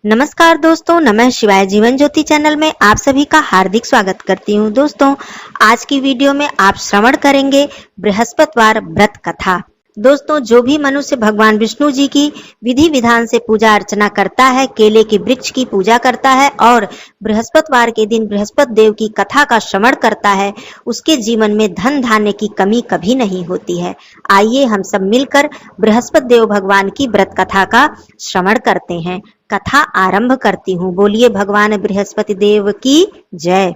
नमस्कार दोस्तों, नमः शिवाय। जीवन ज्योति चैनल में आप सभी का हार्दिक स्वागत करती हूँ। दोस्तों, आज की वीडियो में आप श्रवण करेंगे बृहस्पतिवार व्रत कथा। दोस्तों, जो भी मनुष्य भगवान विष्णु जी की विधि विधान से पूजा अर्चना करता है, केले के वृक्ष की पूजा करता है और बृहस्पतिवार के दिन बृहस्पति देव की कथा का श्रवण करता है, उसके जीवन में धन धान्य की कमी कभी नहीं होती है। आइए हम सब मिलकर बृहस्पति देव भगवान की व्रत कथा का श्रवण करते हैं। कथा आरंभ करती हूँ। बोलिए भगवान बृहस्पति देव की जय।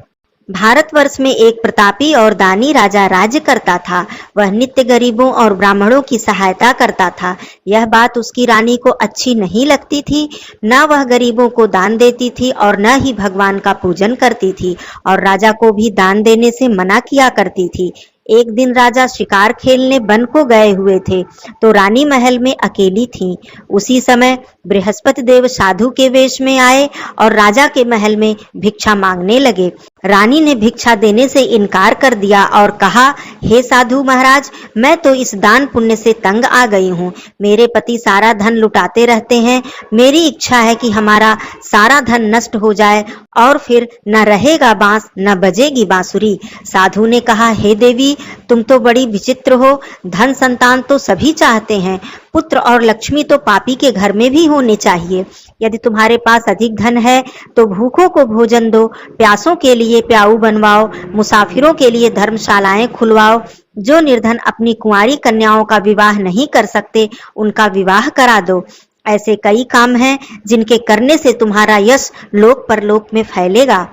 भारतवर्ष में एक प्रतापी और दानी राजा राज्य करता था। वह नित्य गरीबों और ब्राह्मणों की सहायता करता था। यह बात उसकी रानी को अच्छी नहीं लगती थी। न वह गरीबों को दान देती थी और न ही भगवान का पूजन करती थी, और राजा को भी दान देने से मना किया करती थी। एक दिन राजा शिकार खेलने वन को गए हुए थे, तो रानी महल में अकेली थी। उसी समय बृहस्पति देव साधु के वेश में आए और राजा के महल में भिक्षा मांगने लगे। रानी ने भिक्षा देने से इनकार कर दिया और कहा, हे साधु महाराज, मैं तो इस दान पुण्य से तंग आ गई हूँ। मेरे पति सारा धन लुटाते रहते हैं। मेरी इच्छा है कि हमारा सारा धन नष्ट हो जाए और फिर न रहेगा बांस न बजेगी बांसुरी। साधु ने कहा, हे देवी, तुम तो बड़ी विचित्र हो। धन संतान तो सभी चाहते हैं, पुत्र और लक्ष्मी तो पापी के घर में भी होने चाहिए। यदि तुम्हारे पास अधिक धन है तो भूखों को भोजन दो, प्यासों के लिए प्याऊ बनवाओ, मुसाफिरों के लिए धर्मशालाएं खुलवाओ। जो निर्धन अपनी कुंवारी कन्याओं का विवाह नहीं कर सकते, उनका विवाह करा दो। ऐसे कई काम हैं जिनके करने से तुम्हारा यश लोक परलोक में फैलेगा।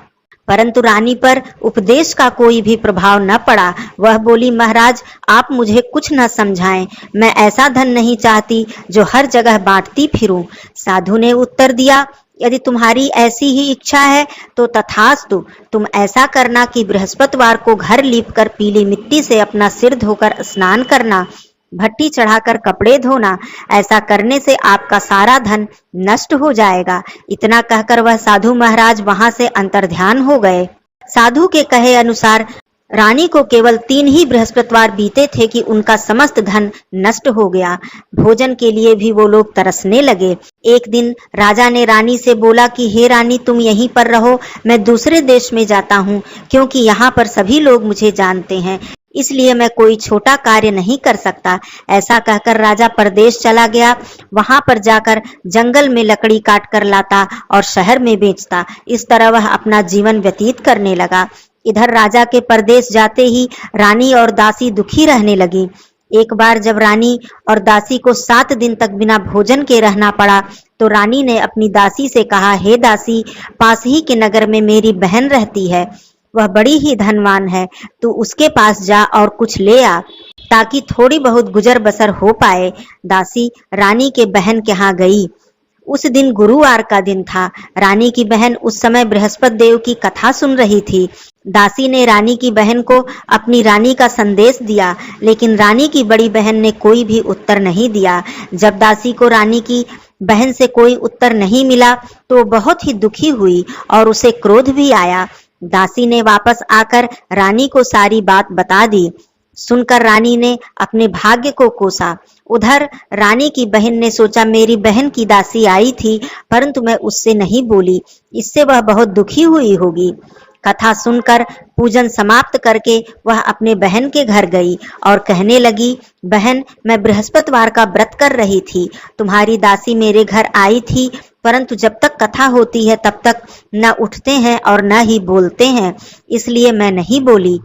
परंतु रानी पर उपदेश का कोई भी प्रभाव न पड़ा। वह बोली, महाराज, आप मुझे कुछ न समझाएं। मैं ऐसा धन नहीं चाहती जो हर जगह बांटती फिरूं। साधु ने उत्तर दिया, यदि तुम्हारी ऐसी ही इच्छा है तो तथास्तु। तुम ऐसा करना कि बृहस्पतिवार को घर लीपकर पीली मिट्टी से अपना सिर धोकर स्नान करना, भट्टी चढ़ाकर कपड़े धोना। ऐसा करने से आपका सारा धन नष्ट हो जाएगा। इतना कहकर वह साधु महाराज वहां से अंतर्ध्यान हो गए। साधु के कहे अनुसार रानी को केवल 3 ही बृहस्पतिवार बीते थे कि उनका समस्त धन नष्ट हो गया। भोजन के लिए भी वो लोग तरसने लगे। एक दिन राजा ने रानी से बोला कि हे रानी, तुम यहीं पर रहो, मैं दूसरे देश में जाता हूँ, क्योंकि यहाँ पर सभी लोग मुझे जानते हैं, इसलिए मैं कोई छोटा कार्य नहीं कर सकता। ऐसा कहकर राजा परदेश चला गया। वहां पर जाकर जंगल में लकड़ी काट कर लाता और शहर में बेचता। इस तरह वह अपना जीवन व्यतीत करने लगा। इधर राजा के परदेश जाते ही रानी और दासी दुखी रहने लगी। एक बार जब रानी और दासी को 7 दिन तक बिना भोजन के रहना पड़ा, तो रानी ने अपनी दासी से कहा, हे दासी, पास ही के नगर में मेरी बहन रहती है। वह बड़ी ही धनवान है। तू उसके पास जा और कुछ ले आ, ताकि थोड़ी बहुत गुजर बसर हो पाए। दासी रानी के बहन के यहाँ गई। उस दिन गुरुवार का दिन था। रानी की बहन उस समय बृहस्पति देव की कथा सुन रही थी। दासी ने रानी की बहन को अपनी रानी का संदेश दिया, लेकिन रानी की बड़ी बहन ने कोई भी उत्तर नहीं दिया। जब दासी को रानी की बहन से कोई उत्तर नहीं मिला तो वो बहुत ही दुखी हुई और उसे क्रोध भी आया। दासी ने वापस आकर रानी को सारी बात बता दी। सुनकर रानी ने अपने भाग्य को कोसा। उधर रानी की बहन ने सोचा, मेरी बहन की दासी आई थी, परंतु मैं उससे नहीं बोली, इससे वह बहुत दुखी हुई होगी। कथा सुनकर पूजन समाप्त करके वह अपने बहन के घर गई और कहने लगी, बहन, मैं बृहस्पतिवार का व्रत कर रही थी। तुम्हारी दासी मेरे घर आई थी, परंतु जब तक कथा होती है तब तक न उठते हैं और न ही बोलते हैं, इसलिए मैं नहीं बोली।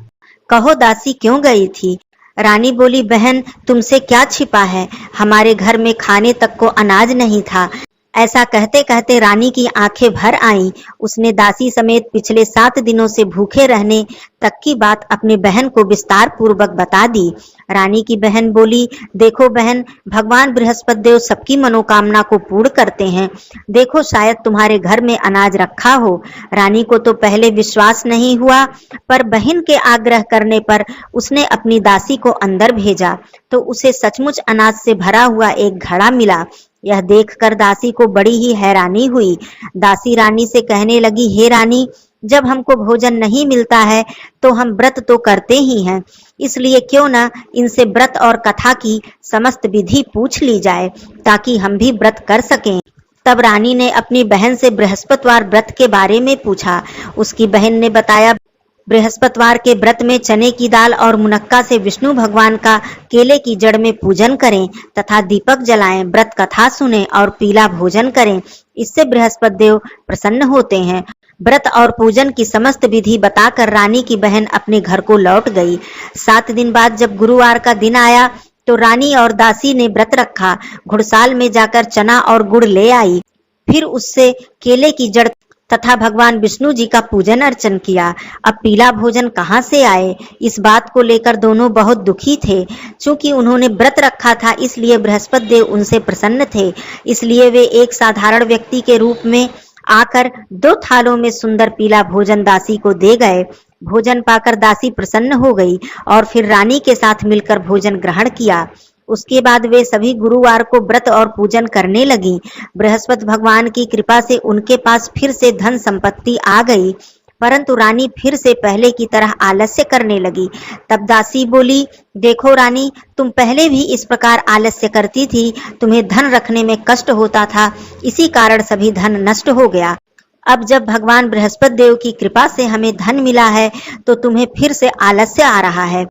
कहो दासी क्यों गई थी? रानी बोली, बहन, तुमसे क्या छिपा है, हमारे घर में खाने तक को अनाज नहीं था। ऐसा कहते कहते रानी की आंखें भर आईं। उसने दासी समेत पिछले 7 दिनों से भूखे रहने तक की बात अपने बहन को विस्तार पूर्वक बता दी। रानी की बहन बोली, देखो बहन, भगवान बृहस्पति देव सबकी मनोकामना को पूर्ण करते हैं। देखो, शायद तुम्हारे घर में अनाज रखा हो। रानी को तो पहले विश्वास नहीं हुआ, पर बहन के आग्रह करने पर उसने अपनी दासी को अंदर भेजा, तो उसे सचमुच अनाज से भरा हुआ एक घड़ा मिला। यह देखकर दासी को बड़ी ही हैरानी हुई। दासी रानी से कहने लगी, हे रानी, जब हमको भोजन नहीं मिलता है तो हम व्रत तो करते ही हैं, इसलिए क्यों न इनसे व्रत और कथा की समस्त विधि पूछ ली जाए, ताकि हम भी व्रत कर सकें। तब रानी ने अपनी बहन से बृहस्पतिवार व्रत के बारे में पूछा। उसकी बहन ने बताया, बृहस्पतिवार के व्रत में चने की दाल और मुनक्का से विष्णु भगवान का केले की जड़ में पूजन करें तथा दीपक जलाएं, व्रत कथा सुनें और पीला भोजन करें। इससे बृहस्पति देव प्रसन्न होते हैं। व्रत और पूजन की समस्त विधि बताकर रानी की बहन अपने घर को लौट गई। 7 दिन बाद जब गुरुवार का दिन आया तो रानी और दासी ने व्रत रखा। घुड़साल में जाकर चना और गुड़ ले आई। फिर उससे केले की जड़ तथा भगवान विष्णु जी का पूजन अर्चन किया। अब पीला भोजन कहाँ से आए, इस बात को लेकर दोनों बहुत दुखी थे। चूंकि उन्होंने व्रत रखा था इसलिए बृहस्पति देव उनसे प्रसन्न थे। इसलिए वे एक साधारण व्यक्ति के रूप में आकर 2 थालों में सुंदर पीला भोजन दासी को दे गए। भोजन पाकर दासी प्रसन्न हो गई और फिर रानी के साथ मिलकर भोजन ग्रहण किया। उसके बाद वे सभी गुरुवार को व्रत और पूजन करने लगी। बृहस्पति भगवान की कृपा से उनके पास फिर से धन संपत्ति आ गई, परंतु रानी फिर से पहले की तरह आलस्य करने लगी। तब दासी बोली, देखो रानी, तुम पहले भी इस प्रकार आलस्य करती थी। तुम्हें धन रखने में कष्ट होता था, इसी कारण सभी धन नष्ट हो गया। अब जब भगवान बृहस्पति देव की कृपा से हमें धन मिला है तो तुम्हें फिर से आलस्य आ रहा है।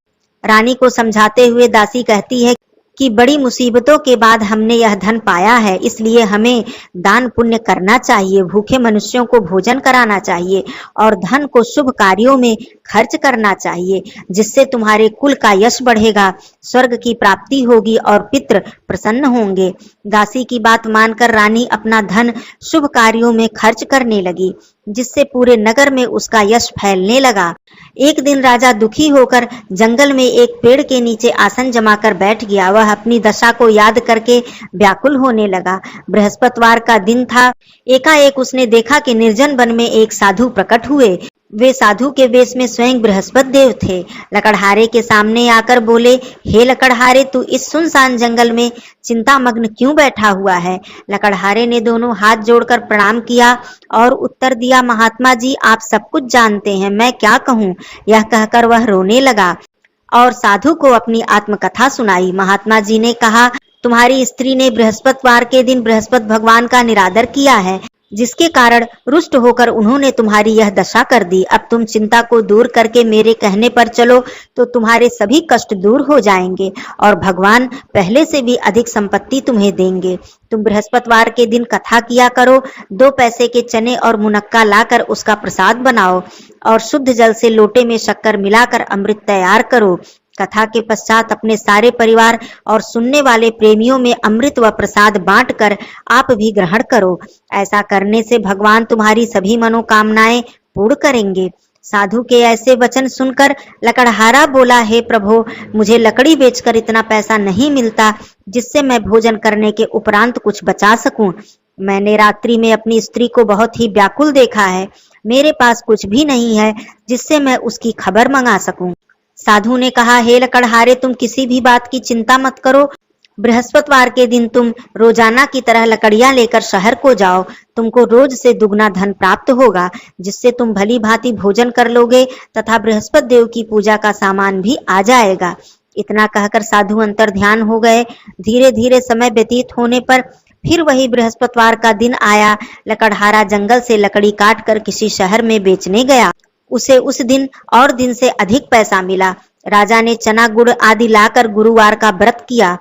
रानी को समझाते हुए दासी कहती है कि बड़ी मुसीबतों के बाद हमने यह धन पाया है, इसलिए हमें दान पुण्य करना चाहिए, भूखे मनुष्यों को भोजन कराना चाहिए और धन को शुभ कार्यों में खर्च करना चाहिए, जिससे तुम्हारे कुल का यश बढ़ेगा, स्वर्ग की प्राप्ति होगी और पितृ प्रसन्न होंगे। दासी की बात मानकर रानी अपना धन शुभ कार्यों में खर्च करने लगी, जिससे पूरे नगर में उसका यश फैलने लगा। एक दिन राजा दुखी होकर जंगल में एक पेड़ के नीचे आसन जमाकर बैठ गया। वह अपनी दशा को याद करके व्याकुल होने लगा। बृहस्पतिवार का दिन था। एकाएक उसने देखा कि निर्जन वन में एक साधु प्रकट हुए। वे साधु के वेश में स्वयं बृहस्पति देव थे। लकड़हारे के सामने आकर बोले, हे लकड़हारे, तू इस सुनसान जंगल में चिंतामग्न क्यों बैठा हुआ है? लकड़हारे ने दोनों हाथ जोड़कर प्रणाम किया और उत्तर दिया, महात्मा जी, आप सब कुछ जानते हैं, मैं क्या कहूँ। यह कहकर वह रोने लगा और साधु को अपनी आत्मकथा सुनाई। महात्मा जी ने कहा, तुम्हारी स्त्री ने बृहस्पतिवार के दिन बृहस्पति भगवान का निरादर किया है, जिसके कारण रुष्ट होकर उन्होंने तुम्हारी यह दशा कर दी। अब तुम चिंता को दूर करके मेरे कहने पर चलो तो तुम्हारे सभी कष्ट दूर हो जाएंगे और भगवान पहले से भी अधिक संपत्ति तुम्हें देंगे। तुम बृहस्पतिवार के दिन कथा किया करो। 2 पैसे के चने और मुनक्का लाकर उसका प्रसाद बनाओ और शुद्ध जल से लोटे में शक्कर मिलाकर अमृत तैयार करो। कथा के पश्चात अपने सारे परिवार और सुनने वाले प्रेमियों में अमृत व प्रसाद बांटकर आप भी ग्रहण करो। ऐसा करने से भगवान तुम्हारी सभी मनोकामनाएं पूर्ण करेंगे। साधु के ऐसे वचन सुनकर लकड़हारा बोला, हे प्रभु, मुझे लकड़ी बेचकर इतना पैसा नहीं मिलता जिससे मैं भोजन करने के उपरांत कुछ बचा सकूं। मैंने रात्रि में अपनी स्त्री को बहुत ही व्याकुल देखा है। मेरे पास कुछ भी नहीं है जिससे मैं उसकी खबर मंगा सकूं। साधु ने कहा, हे लकड़हारे, तुम किसी भी बात की चिंता मत करो। बृहस्पतिवार के दिन तुम रोजाना की तरह लकड़ियां लेकर शहर को जाओ। तुमको रोज से दुगना धन प्राप्त होगा, जिससे तुम भली भांति भोजन कर लोगे तथा बृहस्पति देव की पूजा का सामान भी आ जाएगा। इतना कहकर साधु अंतर ध्यान हो गए। धीरे धीरे समय व्यतीत होने पर फिर वही बृहस्पतिवार का दिन आया। लकड़हारा जंगल से लकड़ी काट कर किसी शहर में बेचने गया। उसे उस दिन और दिन से अधिक पैसा मिला। राजा ने चना गुड़ आदि लाकर गुरुवार का व्रत किया।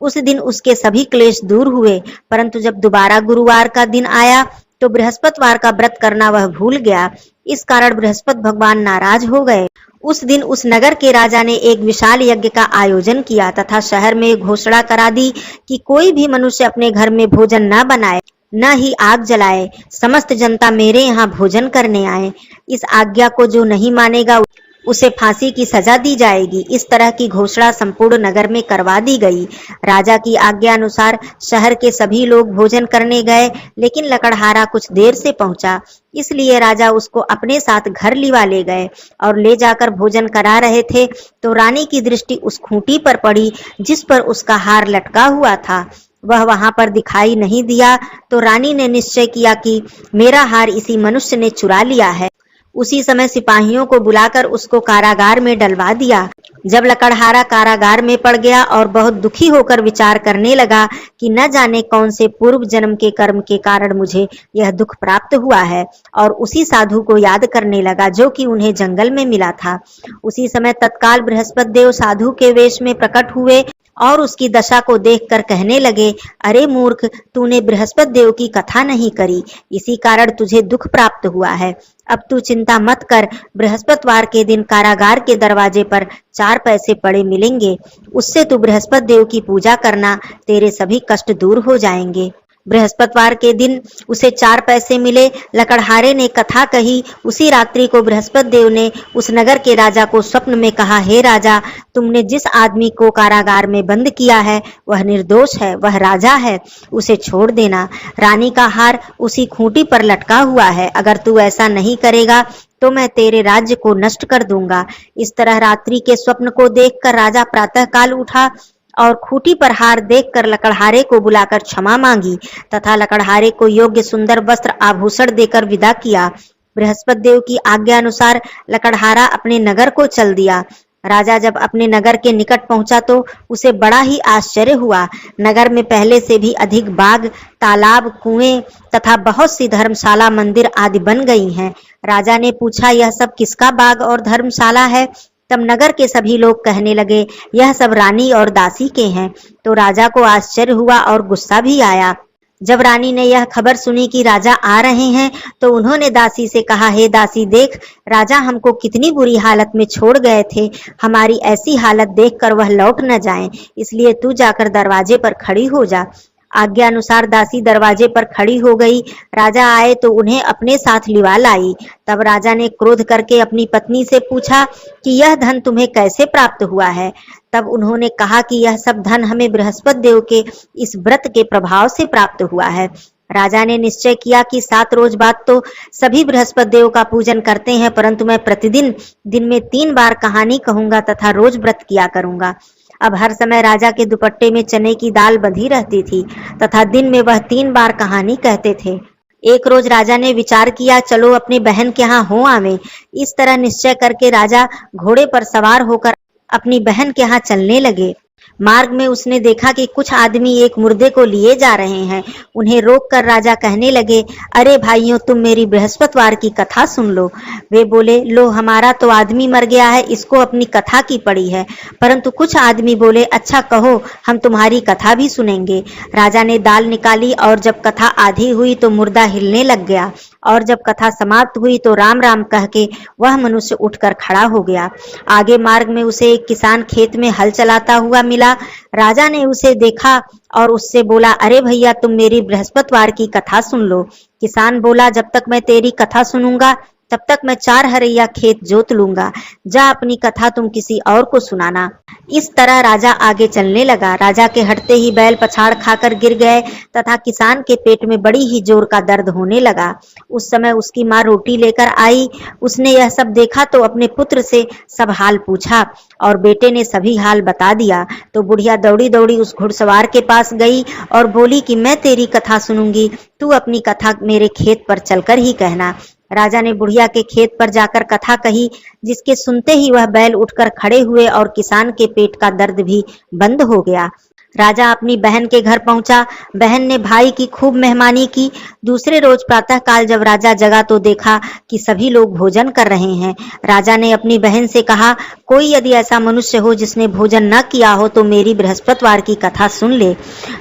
उस दिन उसके सभी क्लेश दूर हुए, परंतु जब दोबारा गुरुवार का दिन आया तो बृहस्पतिवार का व्रत करना वह भूल गया। इस कारण बृहस्पति भगवान नाराज हो गए। उस दिन उस नगर के राजा ने एक विशाल यज्ञ का आयोजन किया तथा शहर में घोषणा करा दी कि कोई भी मनुष्य अपने घर में भोजन न बनाए, न ही आग जलाए। समस्त जनता मेरे यहाँ भोजन करने आए। इस आज्ञा को जो नहीं मानेगा उसे फांसी की सजा दी जाएगी। इस तरह की घोषणा संपूर्ण नगर में करवा दी गई। राजा की आज्ञा अनुसार शहर के सभी लोग भोजन करने गए, लेकिन लकड़हारा कुछ देर से पहुंचा, इसलिए राजा उसको अपने साथ घर लिवा ले गए और ले जाकर भोजन करा रहे थे तो रानी की दृष्टि उस खूंटी पर पड़ी जिस पर उसका हार लटका हुआ था। वह वहां पर दिखाई नहीं दिया तो रानी ने निश्चय किया कि मेरा हार इसी मनुष्य ने चुरा लिया है। उसी समय सिपाहियों को बुलाकर उसको कारागार में डलवा दिया। जब लकड़हारा कारागार में पड़ गया और बहुत दुखी होकर विचार करने लगा कि न जाने कौन से पूर्व जन्म के कर्म के कारण मुझे यह दुख प्राप्त हुआ है, और उसी साधु को याद करने लगा जो कि उन्हें जंगल में मिला था। उसी समय तत्काल बृहस्पति देव साधु के वेश में प्रकट हुए और उसकी दशा को देखकर कहने लगे, अरे मूर्ख, तूने बृहस्पति देव की कथा नहीं करी, इसी कारण तुझे दुख प्राप्त हुआ है। अब तू चिंता मत कर, बृहस्पतिवार के दिन कारागार के दरवाजे पर 4 पैसे पड़े मिलेंगे, उससे तू बृहस्पति देव की पूजा करना, तेरे सभी कष्ट दूर हो जाएंगे। बृहस्पतिवार के दिन उसे 4 पैसे मिले। लकड़हारे ने कथा कही। उसी रात्रि को बृहस्पति देव ने उस नगर के राजा को स्वप्न में कहा, हे राजा, तुमने जिस आदमी को कारागार में बंद किया है वह निर्दोष है, वह राजा है, उसे छोड़ देना। रानी का हार उसी खूंटी पर लटका हुआ है, अगर तू ऐसा नहीं करेगा तो मैं तेरे राज्य को नष्ट कर दूंगा। इस तरह रात्रि के स्वप्न को देखकर राजा प्रातःकाल उठा और खूंटी पर हार देखकर लकड़हारे को बुलाकर क्षमा मांगी तथा लकड़हारे को योग्य सुंदर वस्त्र आभूषण देकर विदा किया। बृहस्पति देव की आज्ञा अनुसार लकड़हारा अपने नगर को चल दिया। राजा जब अपने नगर के निकट पहुंचा तो उसे बड़ा ही आश्चर्य हुआ। नगर में पहले से भी अधिक बाग, तालाब, कुएं तथा बहुत सी धर्मशाला, मंदिर आदि बन गई हैं। राजा ने पूछा, यह सब किसका बाग और धर्मशाला है? तब नगर के सभी लोग कहने लगे, यह सब रानी और दासी के हैं। तो राजा को आश्चर्य हुआ और गुस्सा भी आया। जब रानी ने यह खबर सुनी कि राजा आ रहे हैं तो उन्होंने दासी से कहा, हे दासी, देख, राजा हमको कितनी बुरी हालत में छोड़ गए थे, हमारी ऐसी हालत देखकर वह लौट न जाएं, इसलिए तू जाकर दरवाजे पर खड़ी हो जा। आज्ञा अनुसार दासी दरवाजे पर खड़ी हो गई। राजा आए तो उन्हें अपने साथ लिवा लाई। तब राजा ने क्रोध करके अपनी पत्नी से पूछा कि यह धन तुम्हें कैसे प्राप्त हुआ है? तब उन्होंने कहा कि यह सब धन हमें बृहस्पति देव के इस व्रत के प्रभाव से प्राप्त हुआ है। राजा ने निश्चय किया कि 7 रोज बाद तो सभी बृहस्पति देव का पूजन करते हैं, परंतु मैं प्रतिदिन दिन में 3 बार कहानी कहूंगा तथा रोज व्रत किया करूंगा। अब हर समय राजा के दुपट्टे में चने की दाल बंधी रहती थी तथा दिन में वह 3 बार कहानी कहते थे। एक रोज राजा ने विचार किया, चलो अपनी बहन के यहाँ हो आवे। इस तरह निश्चय करके राजा घोड़े पर सवार होकर अपनी बहन के यहाँ चलने लगे। मार्ग में उसने देखा कि कुछ आदमी एक मुर्दे को लिए जा रहे हैं। उन्हें रोककर राजा कहने लगे, अरे भाइयों, तुम मेरी बृहस्पतिवार की कथा सुन लो। वे बोले, लो, हमारा तो आदमी मर गया है, इसको अपनी कथा की पड़ी है। परंतु कुछ आदमी बोले, अच्छा कहो, हम तुम्हारी कथा भी सुनेंगे। राजा ने दाल निकाली और जब कथा आधी हुई तो मुर्दा हिलने लग गया, और जब कथा समाप्त हुई तो राम राम कह के वह मनुष्य उठकर खड़ा हो गया। आगे मार्ग में उसे एक किसान खेत में हल चलाता हुआ मिला। राजा ने उसे देखा और उससे बोला, अरे भैया, तुम मेरी बृहस्पतिवार की कथा सुन लो। किसान बोला, जब तक मैं तेरी कथा सुनूंगा तब तक मैं 4 हरैया खेत जोत लूंगा। जा, अपनी कथा तुम किसी और को सुनाना। इस तरह राजा आगे चलने लगा। राजा के हटते ही बैल पछाड़ खाकर गिर गए तथा किसान के पेट में बड़ी ही जोर का दर्द होने लगा। उस समय उसकी माँ रोटी लेकर आई। उसने यह सब देखा तो अपने पुत्र से सब हाल पूछा और बेटे ने सभी हाल बता दिया। तो बुढ़िया दौड़ी दौड़ी उस घुड़सवार के पास गई और बोली कि मैं तेरी कथा सुनूंगी, तू अपनी कथा मेरे खेत पर चलकर ही कहना। राजा ने बुढ़िया के खेत पर जाकर कथा कही, जिसके सुनते ही वह बैल उठकर खड़े हुए और किसान के पेट का दर्द भी बंद हो गया। राजा अपनी बहन के घर पहुंचा। बहन ने भाई की खूब मेहमानी की। दूसरे रोज प्रातःकाल जब राजा जगा तो देखा कि सभी लोग भोजन कर रहे हैं। राजा ने अपनी बहन से कहा, कोई यदि ऐसा मनुष्य हो जिसने भोजन न किया हो तो मेरी बृहस्पतिवार की कथा सुन ले।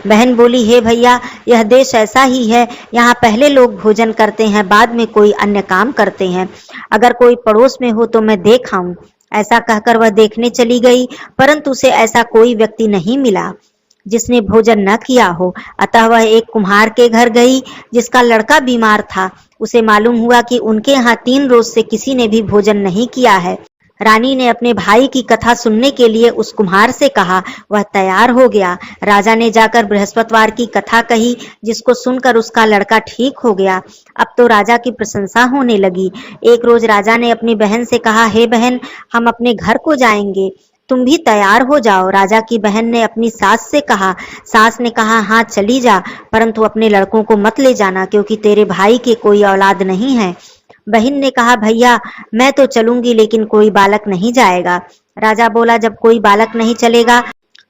बहन बोली, हे भैया, यह देश ऐसा ही है, यहाँ पहले लोग भोजन करते हैं, बाद में कोई अन्य काम करते हैं। अगर कोई पड़ोस में हो तो मैं देख आऊं। ऐसा कहकर वह देखने चली गई, परंतु उसे ऐसा कोई व्यक्ति नहीं मिला जिसने भोजन न किया हो। अतः वह एक कुम्हार के घर गई जिसका लड़का बीमार था। उसे मालूम हुआ कि उनके यहाँ 3 रोज से किसी ने भी भोजन नहीं किया है। रानी ने अपने भाई की कथा सुनने के लिए उस कुम्हार से कहा। वह तैयार हो गया। राजा ने जाकर बृहस्पतिवार की कथा कही, जिसको सुनकर उसका लड़का ठीक हो गया। अब तो राजा की प्रशंसा होने लगी। एक रोज राजा ने अपनी बहन से कहा, हे बहन, हम अपने घर को जाएंगे, तुम भी तैयार हो जाओ। राजा की बहन ने अपनी सास से कहा। सास ने कहा, हाँ चली जा, परंतु अपने लड़कों को मत ले जाना, क्योंकि तेरे भाई के कोई औलाद नहीं है। बहन ने कहा, भैया मैं तो चलूंगी लेकिन कोई बालक नहीं जाएगा। राजा बोला, जब कोई बालक नहीं चलेगा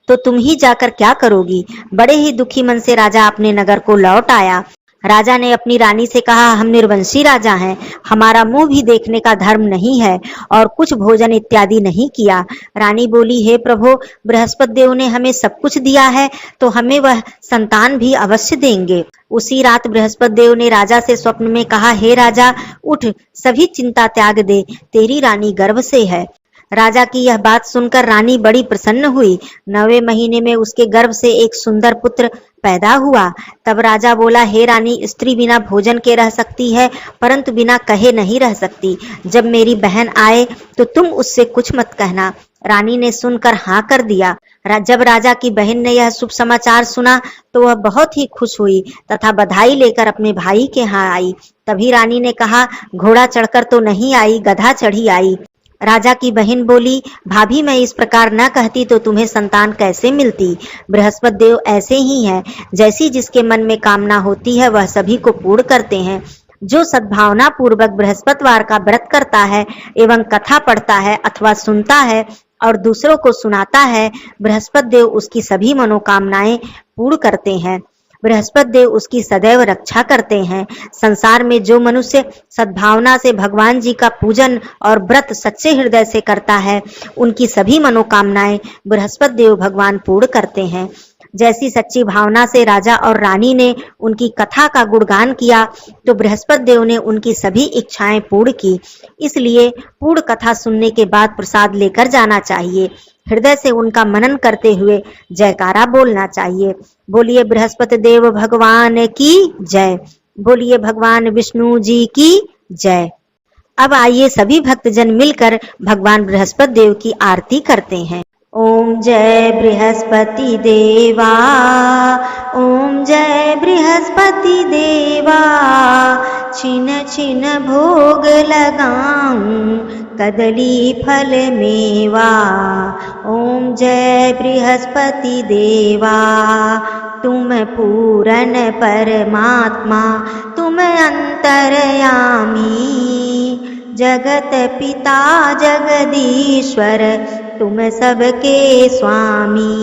तो तुम ही जाकर क्या करोगी। बड़े ही दुखी मन से राजा अपने नगर को लौट आया। राजा ने अपनी रानी से कहा, हम निर्वंशी राजा हैं, हमारा मुंह भी देखने का धर्म नहीं है और कुछ भोजन इत्यादि नहीं किया। रानी बोली, हे प्रभु, बृहस्पति देव ने हमें सब कुछ दिया है तो हमें वह संतान भी अवश्य देंगे। उसी रात बृहस्पति देव ने राजा से स्वप्न में कहा, हे राजा, उठ, सभी चिंता त्याग दे, तेरी रानी गर्भ से है। राजा की यह बात सुनकर रानी बड़ी प्रसन्न हुई। 9वें महीने में उसके गर्भ से एक सुंदर पुत्र पैदा हुआ। तब राजा बोला, हे रानी, स्त्री बिना भोजन के रह सकती है परंतु बिना कहे नहीं रह सकती। जब मेरी बहन आए तो तुम उससे कुछ मत कहना। रानी ने सुनकर हाँ कर दिया। जब राजा की बहन ने यह शुभ समाचार सुना तो वह बहुत ही खुश हुई तथा बधाई लेकर अपने भाई के यहाँ आई। तभी रानी ने कहा, घोड़ा चढ़कर तो नहीं आई, गधा चढ़ी आई। राजा की बहन बोली, भाभी, मैं इस प्रकार न कहती तो तुम्हें संतान कैसे मिलती। बृहस्पति देव ऐसे ही हैं, जैसी जिसके मन में कामना होती है वह सभी को पूर्ण करते हैं। जो सद्भावना पूर्वक बृहस्पतिवार का व्रत करता है एवं कथा पढ़ता है अथवा सुनता है और दूसरों को सुनाता है, बृहस्पति देव उसकी सभी मनोकामनाएं पूर्ण करते हैं। बृहस्पति देव उसकी सदैव रक्षा करते हैं। संसार में जो मनुष्य सद्भावना से भगवान जी का पूजन और व्रत सच्चे हृदय से करता है, उनकी सभी मनोकामनाएं बृहस्पति देव भगवान पूर्ण करते हैं। जैसी सच्ची भावना से राजा और रानी ने उनकी कथा का गुणगान किया तो बृहस्पति देव ने उनकी सभी इच्छाएं पूर्ण की। इसलिए पूर्ण कथा सुनने के बाद प्रसाद लेकर जाना चाहिए। हृदय से उनका मनन करते हुए जयकारा बोलना चाहिए। बोलिए बृहस्पति देव भगवान की जय। बोलिए भगवान विष्णु जी की जय। अब आइए सभी भक्तजन मिलकर भगवान बृहस्पति देव की आरती करते हैं। ओम जय बृहस्पति देवा, ओम जय बृहस्पति देवा, छिन छिन भोग लगाऊं कदली फल मेवा। ओम जय बृहस्पति देवा, तुम पूरन परमात्मा, तुम अंतर्यामी, जगत पिता जगदीश्वर, तुम सबके स्वामी।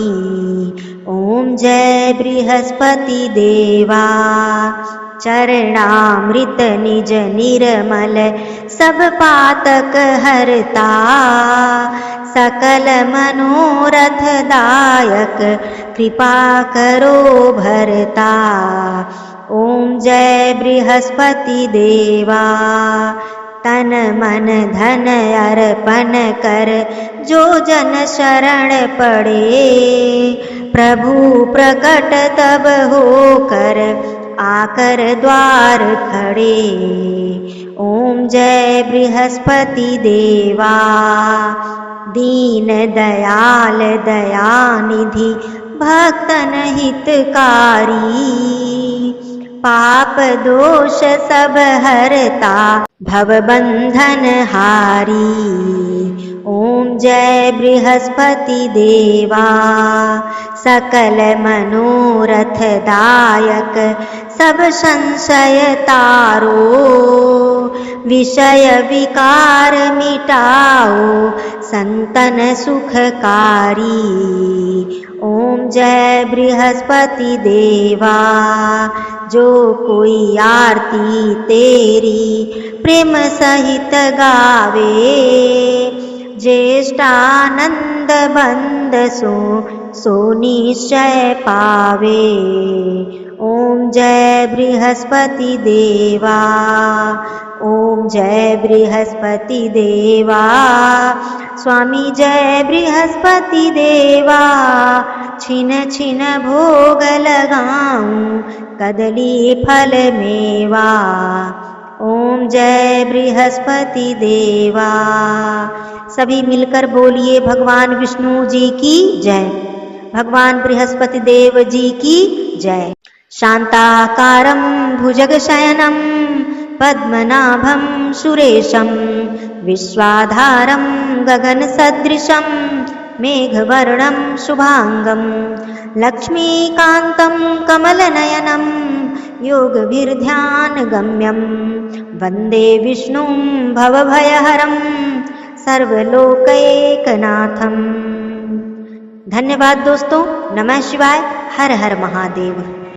ओम जय बृहस्पति देवा, चरणामृत निज निर्मल सब पातक हरता, सकल मनोरथ दायक कृपा करो भरता। ओम जय बृहस्पति देवा, तन मन धन अर्पण कर जो जन शरण पड़े, प्रभु प्रकट तब होकर आकर द्वार खड़े। ओम जय बृहस्पति देवा, दीन दयाल दयानिधि भक्तन हितकारी, पाप दोष सब हरता भव बंधन हारी। ओम जय बृहस्पति देवा, सकल मनोरथ दायक सब संशय तारो, विषय विकार मिटाओ संतन सुखकारी। ओम जय बृहस्पति देवा, जो कोई आरती तेरी प्रेम सहित गावे, ज्येष्ठानंद बंद सो निश्चय पावे। ओम जय बृहस्पति देवा, ओम जय बृहस्पति देवा, स्वामी जय बृहस्पति देवा, छिन छिन भोग लगाऊं कदली फल मेवा। ओम जय बृहस्पति देवा। सभी मिलकर बोलिए भगवान विष्णु जी की जय, भगवान बृहस्पति देव जी की जय। शांताकारं भुजगशयनं पद्मनाभं सुरेशं, विश्वाधारं गगनसदृशं मेघवर्णं शुभांगं, लक्ष्मीकान्तं कमलनयनं योगविर्ध्यानगम्यं, वंदे विष्णुं भवभयहरं सर्वलोकैकनाथं। धन्यवाद दोस्तों। नमः शिवाय। हर हर महादेव।